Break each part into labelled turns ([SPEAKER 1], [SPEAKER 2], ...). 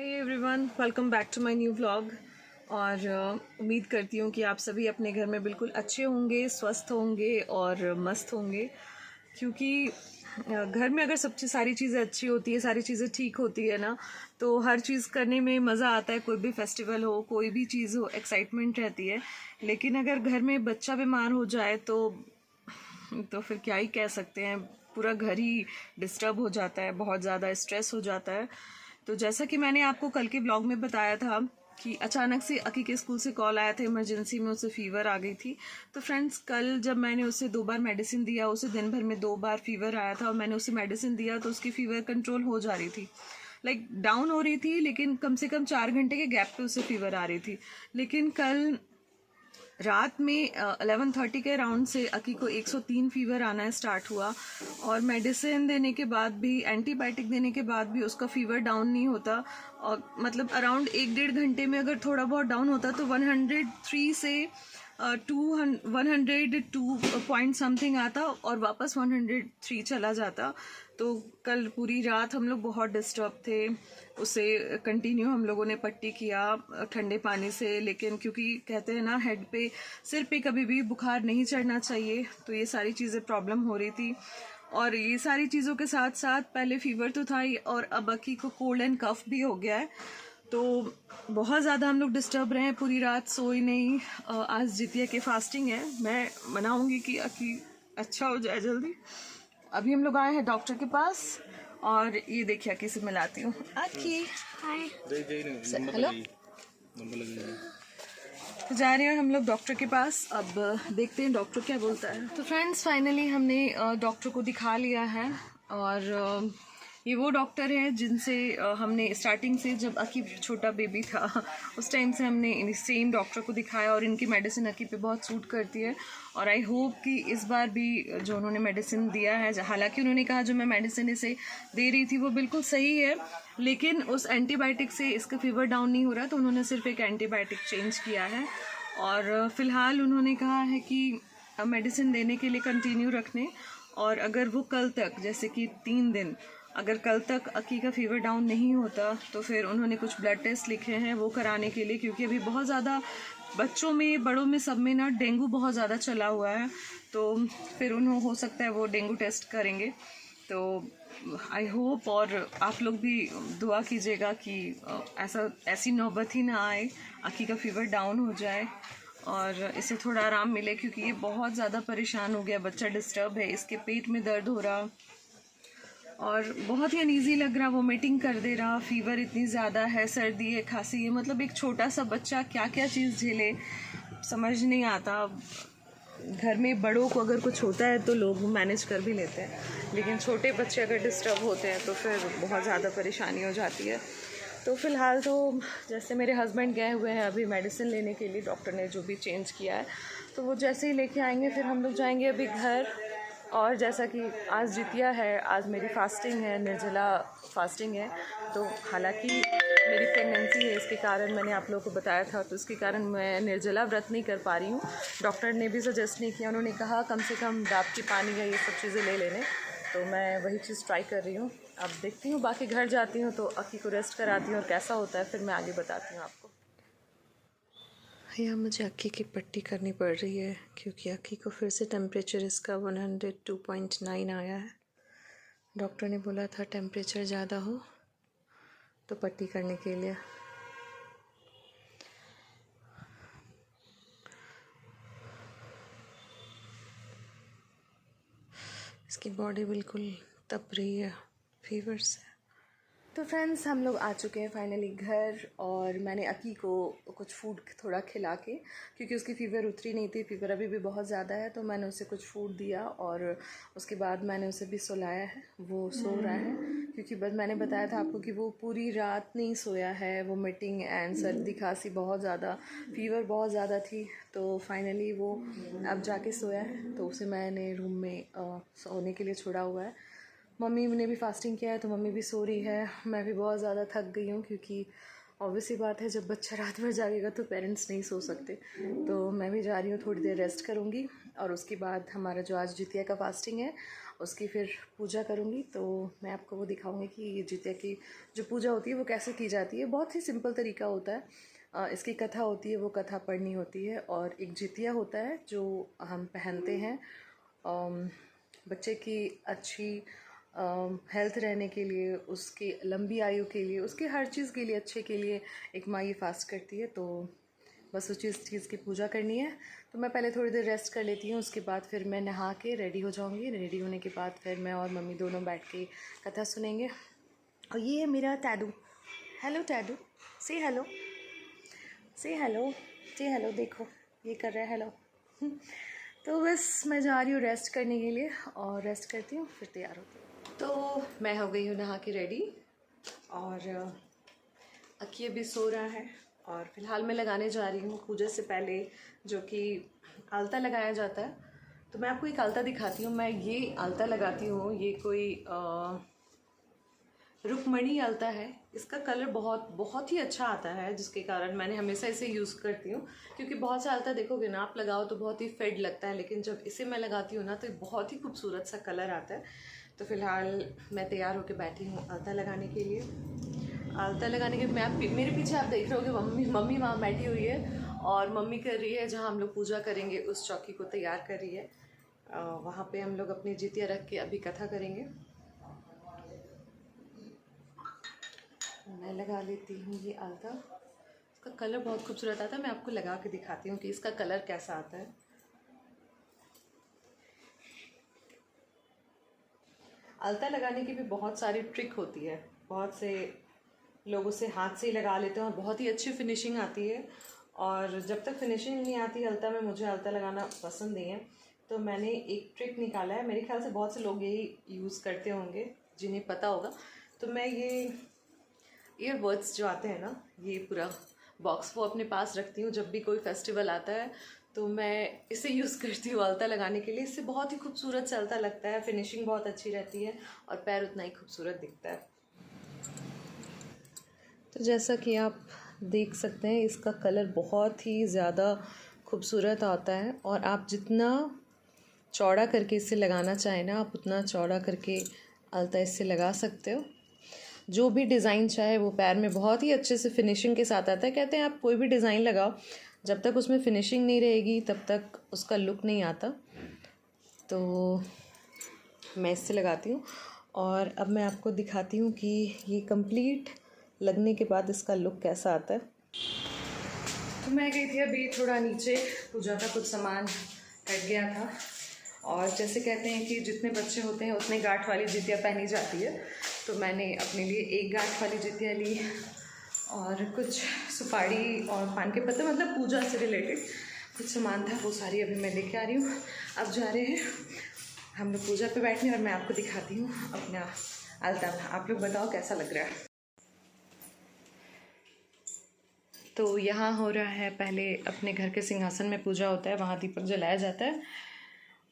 [SPEAKER 1] Hey everyone, welcome back to my new vlog. और उम्मीद करती हूँ कि आप सभी अपने घर में बिल्कुल अच्छे होंगे, स्वस्थ होंगे और मस्त होंगे। क्योंकि घर में अगर सारी चीज़ें अच्छी होती है, सारी चीज़ें ठीक होती है ना, तो हर चीज़ करने में मज़ा आता है। कोई भी फेस्टिवल हो, कोई भी चीज़ हो, एक्साइटमेंट रहती है। लेकिन अगर घर में बच्चा बीमार हो जाए तो फिर क्या ही कह सकते हैं, पूरा घर ही डिस्टर्ब हो जाता है, बहुत ज़्यादा स्ट्रेस हो जाता है। तो जैसा कि मैंने आपको कल के ब्लॉग में बताया था कि अचानक से अकी के स्कूल से कॉल आया था, इमरजेंसी में उसे फीवर आ गई थी। तो फ्रेंड्स, कल जब मैंने उसे 2 बार मेडिसिन दिया, उसे दिन भर में 2 बार फीवर आया था और मैंने उसे मेडिसिन दिया तो उसकी फीवर कंट्रोल हो जा रही थी, लाइक डाउन हो रही थी, लेकिन कम से कम 4 घंटे के गैप पे उसे फीवर आ रही थी। लेकिन कल रात में 11:30 के अराउंड से अकी को 103 फीवर आना स्टार्ट हुआ और मेडिसिन देने के बाद भी, एंटीबायोटिक देने के बाद भी उसका फीवर डाउन नहीं होता। और मतलब अराउंड 1-1.5 घंटे में अगर थोड़ा बहुत डाउन होता तो 103 से 102 पॉइंट समथिंग आता और वापस 103 चला जाता। तो कल पूरी रात हम लोग बहुत डिस्टर्ब थे। उसे कंटिन्यू हम लोगों ने पट्टी किया ठंडे पानी से, लेकिन क्योंकि कहते हैं ना, हेड पे, सिर पे कभी भी बुखार नहीं चढ़ना चाहिए, तो ये सारी चीज़ें प्रॉब्लम हो रही थी। और ये सारी चीज़ों के साथ साथ पहले फीवर तो था ही, और अब अकी को कोल्ड एंड कफ भी हो गया है। तो बहुत ज़्यादा हम लोग डिस्टर्ब रहे हैं, पूरी रात सोई नहीं। आज जितिया के फास्टिंग है, मैं मनाऊंगी कि अकी अच्छा हो जाए जल्दी। अभी हम लोग आए हैं डॉक्टर के पास और ये देखिए अकी से मिलाती हूँ। अकी हाय, हेलो। तो जा रहे हैं हम लोग डॉक्टर के पास, अब देखते हैं डॉक्टर क्या बोलता है। तो फ्रेंड्स, फाइनली हमने डॉक्टर को दिखा लिया है और ये वो डॉक्टर है जिनसे हमने स्टार्टिंग से, जब अकी छोटा बेबी था उस टाइम से हमने सेम डॉक्टर को दिखाया और इनकी मेडिसिन अकी पे बहुत सूट करती है। और आई होप कि इस बार भी जो उन्होंने मेडिसिन दिया है, हालांकि उन्होंने कहा जो मैं मेडिसिन इसे दे रही थी वो बिल्कुल सही है, लेकिन उस एंटीबायोटिक से इसका फीवर डाउन नहीं हो रहा, तो उन्होंने सिर्फ एक एंटीबायोटिक चेंज किया है। और फ़िलहाल उन्होंने कहा है कि मेडिसिन देने के लिए कंटिन्यू रखने, और अगर वो कल तक, जैसे कि 3 दिन, अगर कल तक अकी का फीवर डाउन नहीं होता तो फिर उन्होंने कुछ ब्लड टेस्ट लिखे हैं वो कराने के लिए, क्योंकि अभी बहुत ज़्यादा बच्चों में, बड़ों में, सब में ना डेंगू बहुत ज़्यादा चला हुआ है। तो फिर उन्होंने, हो सकता है वो डेंगू टेस्ट करेंगे। तो आई होप, और आप लोग भी दुआ कीजिएगा कि ऐसी नौबत ही ना आए, अकी का फीवर डाउन हो जाए और इसे थोड़ा आराम मिले, क्योंकि ये बहुत ज़्यादा परेशान हो गया। बच्चा डिस्टर्ब है, इसके पेट में दर्द हो रहा और बहुत ही अनईजी लग रहा, वोमिटिंग कर दे रहा, फीवर इतनी ज़्यादा है, सर्दी है, खांसी है। मतलब एक छोटा सा बच्चा क्या क्या चीज़ झेले, समझ नहीं आता। घर में बड़ों को अगर कुछ होता है तो लोग मैनेज कर भी लेते हैं, लेकिन छोटे बच्चे अगर डिस्टर्ब होते हैं तो फिर बहुत ज़्यादा परेशानी हो जाती है। तो फ़िलहाल तो जैसे मेरे हस्बैंड गए हुए हैं अभी मेडिसिन लेने के लिए, डॉक्टर ने जो भी चेंज किया है, तो वो जैसे ही लेके आएंगे फिर हम लोग जाएंगे अभी घर। और जैसा कि आज जितिया है, आज मेरी फास्टिंग है, निर्जला फास्टिंग है। तो हालांकि मेरी प्रेगनेंसी है, इसके कारण मैंने आप लोगों को बताया था, तो इसके कारण मैं निर्जला व्रत नहीं कर पा रही हूँ। डॉक्टर ने भी सजेस्ट नहीं किया, उन्होंने कहा कम से कम दाब की पानी या ये सब चीज़ें ले लेने, तो मैं वही चीज़ ट्राई कर रही हूँ। अब देखती हूँ, बाकी घर जाती हूँ तो अकी को रेस्ट कराती हूँ और कैसा होता है फिर मैं आगे बताती हूँ आपको।
[SPEAKER 2] यहाँ मुझे अक्की की पट्टी करनी पड़ रही है क्योंकि अक्की को फिर से टेम्परेचर इसका 102.9 आया है। डॉक्टर ने बोला था टेम्परेचर ज़्यादा हो तो पट्टी करने के लिए। इसकी बॉडी बिल्कुल तप रही है फीवर से।
[SPEAKER 1] तो फ्रेंड्स, हम लोग आ चुके हैं फाइनली घर, और मैंने अकी को कुछ फूड थोड़ा खिला के, क्योंकि उसकी फ़ीवर उतरी नहीं थी, फीवर अभी भी बहुत ज़्यादा है, तो मैंने उसे कुछ फूड दिया और उसके बाद मैंने उसे भी सुलाया है। वो सो रहा है क्योंकि बस मैंने बताया था आपको कि वो पूरी रात नहीं सोया है, वो मीटिंग एंड सर्दी खांसी बहुत ज़्यादा, फीवर बहुत ज़्यादा थी। तो फाइनली वो अब जाके सोया है, तो उसे मैंने रूम में सोने के लिए छोड़ा हुआ है। मम्मी ने भी फास्टिंग किया है तो मम्मी भी सो रही है। मैं भी बहुत ज़्यादा थक गई हूँ, क्योंकि ऑब्वियसली बात है, जब बच्चा रात भर जागेगा तो पेरेंट्स नहीं सो सकते। तो मैं भी जा रही हूँ, थोड़ी देर रेस्ट करूँगी और उसके बाद हमारा जो आज जितिया का फास्टिंग है उसकी फिर पूजा करूँगी। तो मैं आपको वो दिखाऊँगी कि ये जितिया की जो पूजा होती है वो कैसे की जाती है। बहुत ही सिंपल तरीका होता है। इसकी कथा होती है, वो कथा पढ़नी होती है, और एक जितिया होता है जो हम पहनते हैं बच्चे की अच्छी हेल्थ रहने के लिए, उसकी लंबी आयु के लिए, उसके हर चीज़ के लिए, अच्छे के लिए एक माँ ये फास्ट करती है। तो बस उस चीज़ की पूजा करनी है। तो मैं पहले थोड़ी देर रेस्ट कर लेती हूँ, उसके बाद फिर मैं नहा के रेडी हो जाऊँगी। रेडी होने के बाद फिर मैं और मम्मी दोनों बैठ के कथा सुनेंगे। और ये है मेरा टैडू। हेलो टैडू, से हेलो, से हेलो, से हेलो, देखो ये कर रहा है हेलो। तो बस मैं जा रही हूँ रेस्ट करने के लिए, और रेस्ट करती हूँ फिर तैयार होती हूँ। तो मैं हो गई हूँ नहा के रेडी, और अक्की अभी सो रहा है। और फिलहाल मैं लगाने जा रही हूँ पूजा से पहले जो कि आलता लगाया जाता है। तो मैं आपको एक आलता दिखाती हूँ। मैं ये आलता लगाती हूँ, ये कोई रुक्मणी आलता है। इसका कलर बहुत ही अच्छा आता है, जिसके कारण मैंने हमेशा इसे यूज़ करती हूँ। क्योंकि बहुत सा आलता देखोगे ना आप लगाओ तो बहुत ही फेड लगता है, लेकिन जब इसे मैं लगाती हूँ ना तो बहुत ही खूबसूरत सा कलर आता है। तो फिलहाल मैं तैयार होकर बैठी हूँ आलता लगाने के लिए। आलता लगाने के मेरे पीछे आप देख रहे होगे मम्मी वहाँ बैठी हुई है, और मम्मी कर रही है जहाँ हम लोग पूजा करेंगे उस चौकी को तैयार कर रही है। वहाँ पे हम लोग अपनी जितिया रख के अभी कथा करेंगे। मैं लगा लेती हूँ ये आलता। इसका कलर बहुत खूबसूरत आता है। मैं आपको लगा के दिखाती हूँ कि इसका कलर कैसा आता है। आलता लगाने की भी बहुत सारी ट्रिक होती है। बहुत से लोग उसे हाथ से ही लगा लेते हैं और बहुत ही अच्छी फिनिशिंग आती है। और जब तक फिनिशिंग नहीं आती आलता में, मुझे आलता लगाना पसंद नहीं है। तो मैंने एक ट्रिक निकाला है, मेरे ख्याल से बहुत से लोग यही यूज़ करते होंगे जिन्हें पता होगा। तो मैं ये ईयरबड्स जो आते हैं ना, ये पूरा बॉक्स वो अपने पास रखती हूँ। जब भी कोई फेस्टिवल आता है तो मैं इसे यूज़ करती हूँ आलता लगाने के लिए। इससे बहुत ही खूबसूरत सा आलता लगता है, फिनिशिंग बहुत अच्छी रहती है और पैर उतना ही खूबसूरत दिखता है। तो जैसा कि आप देख सकते हैं इसका कलर बहुत ही ज़्यादा खूबसूरत आता है, और आप जितना चौड़ा करके इसे लगाना चाहें ना, आप उतना चौड़ा करके आलता इससे लगा सकते हो। जो भी डिज़ाइन चाहे वो पैर में बहुत ही अच्छे से फिनिशिंग के साथ आता है। कहते हैं आप कोई भी डिज़ाइन लगाओ, जब तक उसमें फिनिशिंग नहीं रहेगी तब तक उसका लुक नहीं आता। तो मैं इससे लगाती हूँ, और अब मैं आपको दिखाती हूँ कि ये कंप्लीट लगने के बाद इसका लुक कैसा आता है। तो मैं गई थी अभी थोड़ा नीचे, पूजा का कुछ सामान कट गया था, और जैसे कहते हैं कि जितने बच्चे होते हैं उतने गांठ वाली जितिया पहनी जाती है। तो मैंने अपने लिए एक गांठ वाली जितिया ली, और कुछ सुपारी और पान के पत्ते, मतलब पूजा से रिलेटेड कुछ सामान था, वो सारी अभी मैं लेके आ रही हूँ। अब जा रहे हैं हम लोग पूजा पे बैठने, और मैं आपको दिखाती हूँ अपना आलता। आप लोग बताओ कैसा लग रहा है। तो यहाँ हो रहा है, पहले अपने घर के सिंहासन में पूजा होता है, वहाँ दीपक जलाया जाता है।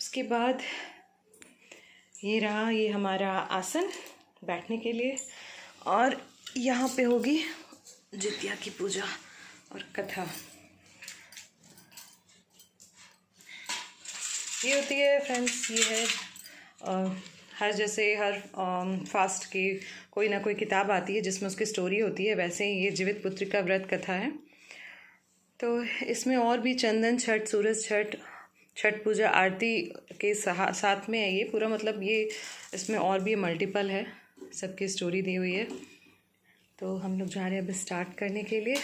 [SPEAKER 1] उसके बाद ये रहा, ये हमारा आसन बैठने के लिए, और यहाँ पे होगी जितिया की पूजा और कथा। ये होती है फ्रेंड्स, ये है हर फास्ट की कोई ना कोई किताब आती है जिसमें उसकी स्टोरी होती है, वैसे ही ये जीवित पुत्री का व्रत कथा है। तो इसमें और भी चंदन छठ, सूरज छठ, छठ पूजा, आरती के साथ में है ये पूरा, मतलब ये इसमें और भी मल्टीपल है, सबकी स्टोरी दी हुई है। तो हम लोग जा रहे हैं अब स्टार्ट करने के लिए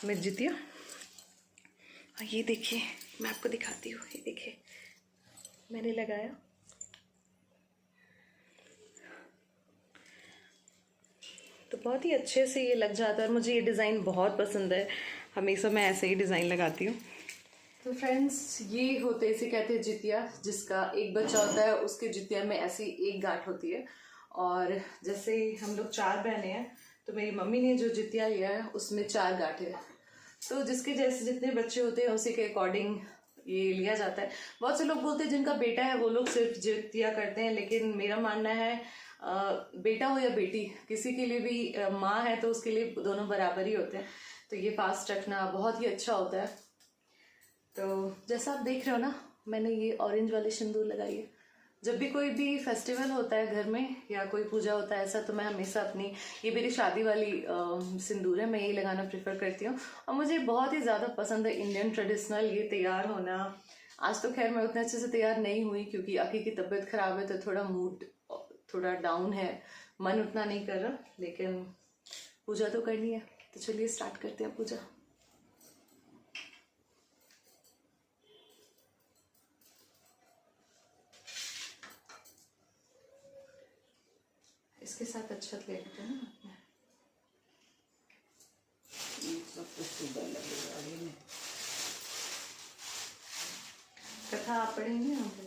[SPEAKER 1] मेरी जितिया। और ये देखिए, मैं आपको दिखाती हूँ, ये देखिए मैंने लगाया। तो बहुत ही अच्छे से ये लग जाता है, और मुझे ये डिज़ाइन बहुत पसंद है, हमेशा मैं ऐसे ही डिज़ाइन लगाती हूँ। तो फ्रेंड्स, ये होते इसे कहते हैं जितिया, जिसका एक बच्चा होता है उसके जितिया में ऐसी एक गांठ होती है। और जैसे हम लोग 4 बहनें हैं, तो मेरी मम्मी ने जो जितिया लिया है उसमें 4 गांठें हैं। तो जिसके जैसे जितने बच्चे होते हैं उसी के अकॉर्डिंग ये लिया जाता है। बहुत से लोग बोलते हैं जिनका बेटा है वो लोग सिर्फ जितिया करते हैं, लेकिन मेरा मानना है बेटा हो या बेटी, किसी के लिए भी माँ है तो उसके लिए दोनों बराबर ही होते हैं। तो ये फास्ट रखना बहुत ही अच्छा होता है। तो जैसा आप देख रहे हो ना, मैंने ये ऑरेंज वाले सिंदूर लगाई है। जब भी कोई भी फेस्टिवल होता है घर में या कोई पूजा होता है ऐसा, तो मैं हमेशा अपनी, ये मेरी शादी वाली सिंदूर है, मैं यही लगाना प्रेफर करती हूँ। और मुझे बहुत ही ज़्यादा पसंद है इंडियन ट्रेडिशनल ये तैयार होना। आज तो खैर मैं उतने अच्छे से तैयार नहीं हुई क्योंकि आखिर की तबीयत ख़राब है, तो थोड़ा मूड थोड़ा डाउन है, मन उतना नहीं कर रहा, लेकिन पूजा तो करनी है। तो चलिए स्टार्ट करते हैं पूजा। इसके साथ अक्षत ले लेते हैं ना,
[SPEAKER 3] सब कुछ सुंदर लगेगा अभी में।
[SPEAKER 1] कथा आप पढ़ेंगे यहाँ पे?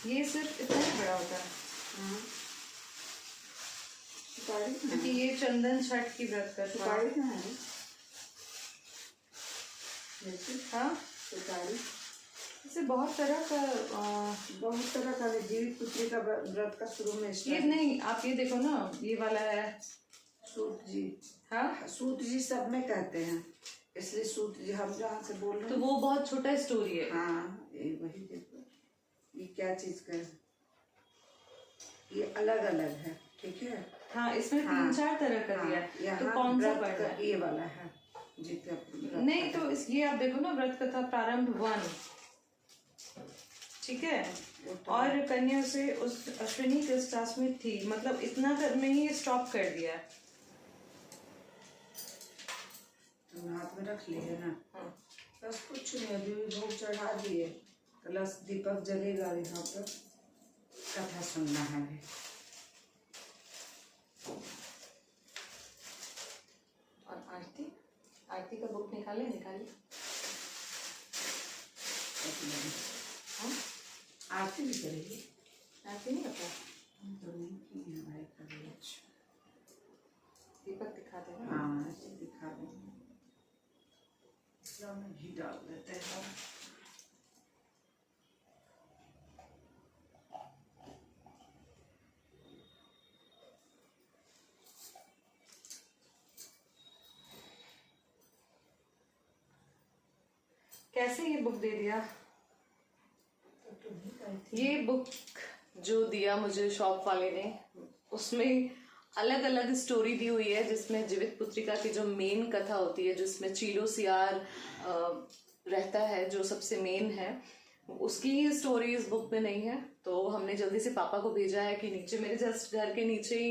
[SPEAKER 1] ये सिर्फ इतना ही बड़ा होता है क्योंकि ये चंदन छठ की व्रत का
[SPEAKER 3] सुपारी कहाँ है?
[SPEAKER 1] हाँ,
[SPEAKER 3] सुपारी
[SPEAKER 1] इसे बहुत तरह का
[SPEAKER 3] बहुत तरह का है। जीवित पुत्री का व्रत का शुरू में
[SPEAKER 1] ये नहीं, आप ये देखो ना, ये वाला है
[SPEAKER 3] सूत जी।
[SPEAKER 1] हाँ,
[SPEAKER 3] सूत जी सब में कहते हैं, इसलिए सूत जी हम जहाँ से बोल रहे
[SPEAKER 1] तो
[SPEAKER 3] हैं।
[SPEAKER 1] वो बहुत छोटा स्टोरी है।
[SPEAKER 3] हाँ, ये वही देखो, ये क्या चीज का है, ये अलग अलग है, ठीक है।
[SPEAKER 1] हाँ, इसमें
[SPEAKER 3] हाँ,
[SPEAKER 1] 3-4 तरह का दिया है,
[SPEAKER 3] यहाँ
[SPEAKER 1] तो कौन सा
[SPEAKER 3] व्रत
[SPEAKER 1] पढ़ना
[SPEAKER 3] का
[SPEAKER 1] है?
[SPEAKER 3] ये वाला है जितना व्रत
[SPEAKER 1] नहीं,
[SPEAKER 3] का
[SPEAKER 1] तो इस ये आप देखो ना, व्रत कथा प्रारंभ 1, ठीक है।
[SPEAKER 3] वो तो
[SPEAKER 1] और कन्या से उस अश्विनी कृष्णाष्टमी थी, मतलब इतना में ही स्टॉप कर दिया है।
[SPEAKER 3] तुम हाथ में रख लिए ना।
[SPEAKER 1] हाँ।
[SPEAKER 3] बस कुछ नहीं, अभी भी भोग चढ़ा दिए, कलश दीपक जलेगा, यहाँ पर कथा सुनना है अभी।
[SPEAKER 1] और आरती, आरती का बुक निकालिए। हाँ,
[SPEAKER 3] आरती भी करेगी?
[SPEAKER 1] आरती नहीं पता,
[SPEAKER 3] तो नहीं की है भाई कभी।
[SPEAKER 1] दीपक दिखा देना।
[SPEAKER 3] हाँ, ऐसे दिखा देंगे, इसमें घी डाल देते हैं।
[SPEAKER 1] कैसे ये बुक दे दिया?
[SPEAKER 3] तो तुम ही कही थी।
[SPEAKER 1] ये बुक जो दिया मुझे शॉप वाले ने, उसमें अलग अलग स्टोरी दी हुई है, जिसमें जीवित पुत्रिका की जो मेन कथा होती है, जिसमें चीलो सियार रहता है, जो सबसे मेन है, उसकी स्टोरी इस बुक में नहीं है। तो हमने जल्दी से पापा को भेजा है कि नीचे मेरे जस्ट घर के नीचे ही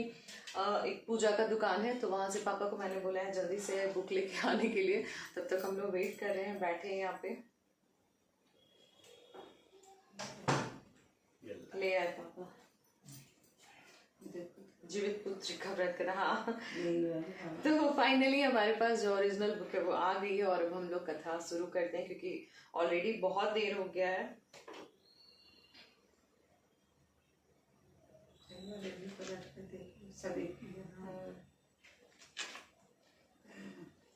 [SPEAKER 1] एक पूजा का दुकान है, तो वहाँ से पापा को मैंने बोला है जल्दी से बुक लेके आने के लिए। तब तक हम लोग वेट कर रहे हैं, बैठे हैं यहाँ पे। ले आए पापा, जीवित पुत्रिका व्रत का। हाँ, तो फाइनली हमारे पास जो ओरिजिनल बुक है वो आ गई है, और अब हम लोग कथा शुरू करते हैं क्योंकि ऑलरेडी बहुत देर हो गया है।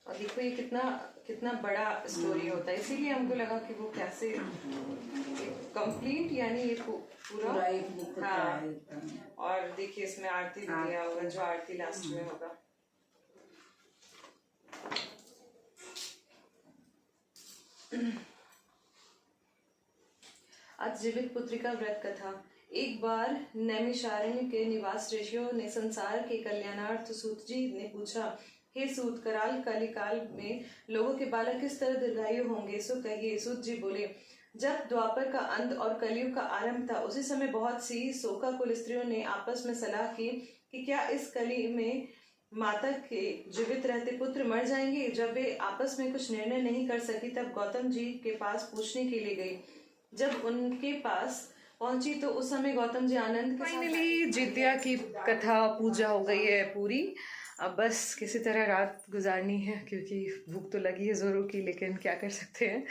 [SPEAKER 1] और देखो ये कितना कितना बड़ा स्टोरी होता है, इसीलिए हमको लगा कि वो कैसे कंप्लीट, यानी ये पूरा
[SPEAKER 3] एक बुक होता
[SPEAKER 1] हाँ।
[SPEAKER 3] है एकदम।
[SPEAKER 1] और देखिए इसमें आरती भी दिया होगा, जो आरती लास्ट में होगा। आज जीवित पुत्रिका व्रत कथा। एक बार नैमिषारण्य के निवास ऋषियों ने संसार के कल्याणार्थ सूत जी ने पूछा, हे सूत, कराल कलिकाल में लोगों के बालक किस तरह दीर्घायु होंगे, सो कहिए। सूत जी बोले, जब द्वापर का अंत और कलयुग का आरंभ था, उसी समय बहुत सी शोकाकुल स्त्रियों ने आपस में सलाह की कि क्या इस कली में माता के जीवित रहते पुत्र मर जाएंगे। जब वे आपस में कुछ निर्णय नहीं कर सकी, तब गौतम जी के पास पूछने के लिए गई। जब उनके पास पहुंची तो उस समय गौतम जी आनंद के साथ फाइनली जितिया की कथा पूजा हो गई है पूरी। अब बस किसी तरह रात गुजारनी है क्योंकि भूख तो लगी है जोरों की, लेकिन क्या कर सकते हैं।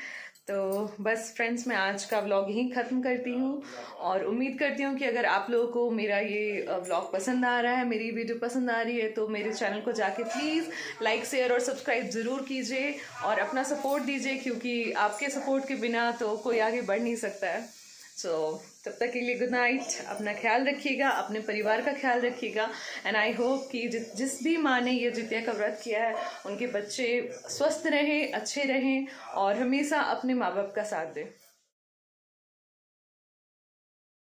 [SPEAKER 1] तो बस फ्रेंड्स, मैं आज का व्लॉग यहीं ख़त्म करती हूँ और उम्मीद करती हूँ कि अगर आप लोगों को मेरा ये व्लॉग पसंद आ रहा है, मेरी वीडियो पसंद आ रही है, तो मेरे चैनल को जाके प्लीज़ लाइक, शेयर और सब्सक्राइब ज़रूर कीजिए और अपना सपोर्ट दीजिए, क्योंकि आपके सपोर्ट के बिना तो कोई आगे बढ़ नहीं सकता है। सो तब तक के लिए गुड नाइट, अपना ख्याल रखिएगा, अपने परिवार का ख्याल रखिएगा एंड आई होप कि जिस भी माँ ने ये जितिया का व्रत किया है उनके बच्चे स्वस्थ रहें, अच्छे रहें और हमेशा अपने माँ बाप का साथ दें।